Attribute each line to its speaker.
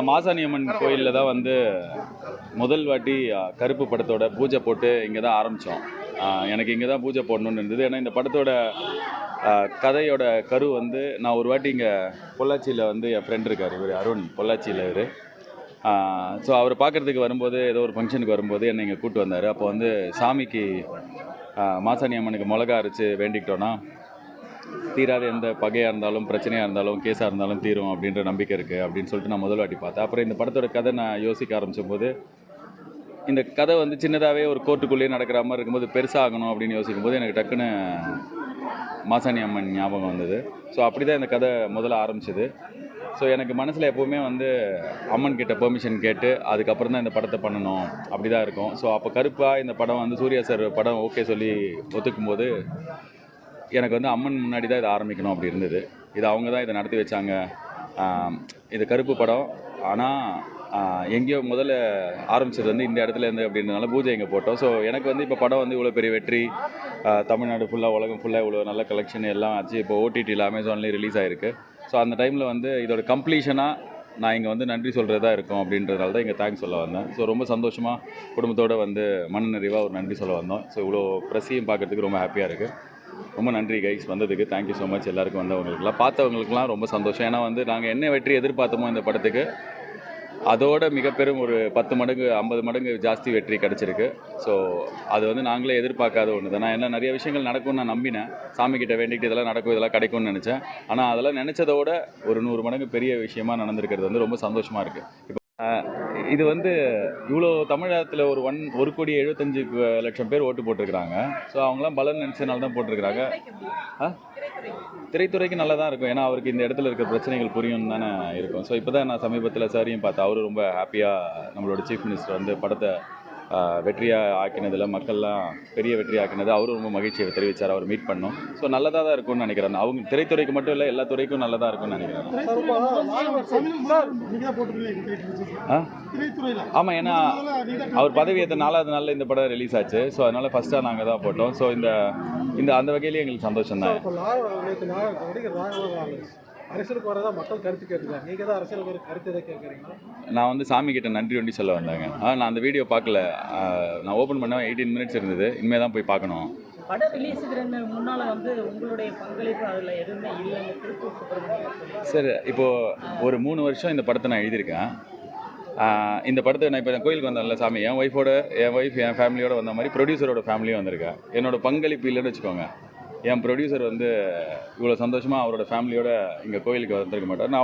Speaker 1: மாசாணி அம்மன் கோயிலில் தான் வந்து முதல் வாட்டி கருப்பு படத்தோட பூஜை போட்டு இங்கே தான் ஆரம்பித்தோம். எனக்கு இங்கே தான் பூஜை போடணுன்னு இருந்தது. ஏன்னா இந்த படத்தோட கதையோட கரு வந்து நான் ஒரு வாட்டி இங்கே பொள்ளாச்சியில் வந்து என் ஃப்ரெண்ட் இருக்கார், இவர் அருண், பொள்ளாச்சியில் இவர். ஸோ அவர் பார்க்குறதுக்கு வரும்போது ஏதோ ஒரு ஃபங்க்ஷனுக்கு வரும்போது என்னை இங்கே கூப்பிட்டு வந்தார். அப்போ வந்து சாமிக்கு மாசாணி அம்மனுக்கு மிளகா அரைச்சி வேண்டிக்கிட்டோன்னா தீராத எந்த பகையாக இருந்தாலும் பிரச்சனையாக இருந்தாலும் கேஸாக இருந்தாலும் தீரும் அப்படின்ற நம்பிக்கை இருக்குது அப்படின்னு சொல்லிட்டு நான் முதல் வாட்டி பார்த்தேன். அப்புறம் இந்த படத்தோட கதை நான் யோசிக்க ஆரம்பித்த போது இந்த கதை வந்து சின்னதாகவே ஒரு கோர்ட்டுக்குள்ளேயே நடக்கிற மாதிரி இருக்கும்போது பெருசாகணும் அப்படின்னு யோசிக்கும் போது எனக்கு டக்குன்னு மாசாணி அம்மன் ஞாபகம் வந்தது. ஸோ அப்படி தான் இந்த கதை முதல்ல ஆரம்பிச்சது. ஸோ எனக்கு மனசில் எப்போவுமே வந்து அம்மன் கிட்ட பெர்மிஷன் கேட்டு அதுக்கப்புறம் தான் இந்த படத்தை பண்ணணும் அப்படி தான் இருக்கும். ஸோ அப்போ கருப்பாக இந்த படம் வந்து சூர்யா சார் படம் ஓகே சொல்லி ஒத்துக்கும் போது எனக்கு வந்து அம்மன் முன்னாடி தான் இதை ஆரம்பிக்கணும் அப்படி இருந்தது. இது அவங்க தான் இதை நடத்தி வச்சாங்க. இது கருப்பு படம், ஆனால் எங்கேயோ முதல்ல ஆரம்பிச்சது வந்து இந்த இடத்துல இருந்து அப்படின்றதுனால பூஜை இங்கே போட்டோம். ஸோ எனக்கு வந்து இப்போ படம் வந்து இவ்வளோ பெரிய வெற்றி, தமிழ்நாடு ஃபுல்லாக உலகம் ஃபுல்லாக இவ்வளோ நல்ல கலெக்ஷன் எல்லாம் ஆச்சு. இப்போ ஓடிடியில் அமேசான்லேயும் ரிலீஸ் ஆகிருக்கு. ஸோ அந்த டைமில் வந்து இதோட கம்ப்ளீஷனாக நான் இங்கே வந்து நன்றி சொல்கிறதா இருக்கும் அப்படின்றதுனால தான் இங்கே தேங்க்ஸ் சொல்ல வந்தேன். ஸோ ரொம்ப சந்தோஷமாக குடும்பத்தோடு வந்து மன நிறைவாக ஒரு நன்றி சொல்ல வந்தோம். ஸோ இவ்வளோ ப்ரெஸ்ஸையும் பார்க்குறதுக்கு ரொம்ப ஹாப்பியாக இருக்குது. ரொம்ப நன்றி கைஸ் வந்ததுக்கு. தேங்க்யூ ஸோ மச் எல்லாருக்கும் வந்தவங்களுக்குலாம். பார்த்தவங்களுக்குலாம் ரொம்ப சந்தோஷம். ஏன்னா வந்து நாங்கள் என்ன வெற்றி எதிர்பார்த்தோமோ இந்த படத்துக்கு அதோட மிகப்பெரும் ஒரு 10 மடங்கு 50 மடங்கு ஜாஸ்தி வெற்றி கிடச்சிருக்கு. ஸோ அது வந்து நாங்களே எதிர்பார்க்காத ஒன்று தான். நான் என்ன நிறைய விஷயங்கள் நடக்கும்னு நான் நம்பினேன். சாமிக்கிட்ட வேண்டிக்கிட்டு இதெல்லாம் நடக்கும், இதெல்லாம் கிடைக்கும்னு நினச்சேன். ஆனால் அதெல்லாம் நினச்சதோட ஒரு 100 மடங்கு பெரிய விஷயமா நடந்திருக்கிறது வந்து ரொம்ப சந்தோஷமாக இருக்குது. இப்போ இது வந்து இவ்வளோ தமிழகத்தில் ஒரு 1,75,00,000 பேர் ஓட்டு போட்டிருக்கிறாங்க. ஸோ அவங்களாம் பலன் நினச்சனால தான் போட்டிருக்கிறாங்க. திரைத்துறைக்கு நல்லா தான் இருக்கும். ஏன்னா அவருக்கு இந்த இடத்துல இருக்கிற பிரச்சனைகள் புரியும் தானே இருக்கும். ஸோ இப்போ தான் நான் சமீபத்தில் சாரியும் பார்த்தேன். அவரும் ரொம்ப ஹாப்பியாக நம்மளோட சீஃப் மினிஸ்டர் வந்து படத்தை வெற்றியாக ஆக்கினதில் மக்கள்லாம் பெரிய வெற்றி ஆக்கினது அவரும் ரொம்ப மகிழ்ச்சியை தெரிவித்தார். அவர் மீட் பண்ணோம். ஸோ நல்லதாக தான் இருக்கும்னு நினைக்கிறேன். அவங்க திரைத்துறைக்கு மட்டும் இல்லை, எல்லா துறைக்கும் நல்லதாக இருக்கும்னு நினைக்கிறேன். ஆமாம், ஏன்னா அவர் பதவி ஏற்ற 4வது நாளில் இந்த படம் ரிலீஸ் ஆச்சு. ஸோ அதனால் ஃபஸ்ட்டாக நாங்கள் தான் போட்டோம். ஸோ இந்த அந்த வகையிலேயே எங்களுக்கு சந்தோஷம் தான்.
Speaker 2: அரசியலுக்கு வரதா மக்கள் கருத்து கேட்டுருக்காங்க. நீங்கள் தான் அரசியலுக்கு கருத்து எதை கேட்குறீங்களா?
Speaker 1: நான் வந்து சாமி கிட்ட நன்றி ஒண்டி சொல்ல வந்தாங்க. நான் அந்த வீடியோ பார்க்கல. நான் ஓப்பன் பண்ண 18 மினிட்ஸ் இருந்தது. இனிமேல் தான் போய் பார்க்கணும்.
Speaker 3: படம் ரிலீஸுக்கு முன்னால் வந்து உங்களுடைய பங்களிப்பு அதில் எதுவுமே இல்லைன்னு திருப்பூர் சுப்பிரமணியம்
Speaker 1: சார், இப்போது ஒரு 3 வருஷம் இந்த படத்தை நான் எழுதியிருக்கேன். இந்த படத்தை நான் இப்போ கோயிலுக்கு வந்தேன்ல சாமி, என் ஒய்ஃப் என் ஃபேமிலியோடு வந்த மாதிரி ப்ரொடியூசரோட ஃபேமிலியும் வந்திருக்கேன். என்னோட பங்களிப்பு இல்லைன்னு வச்சுக்கோங்க. என் ப்ரொடியூசர் வந்து இவ்வளோ சந்தோஷமாக அவரோட ஃபேமிலியோட இங்கே கோயிலுக்கு வந்திருக்க மாட்டார். நான்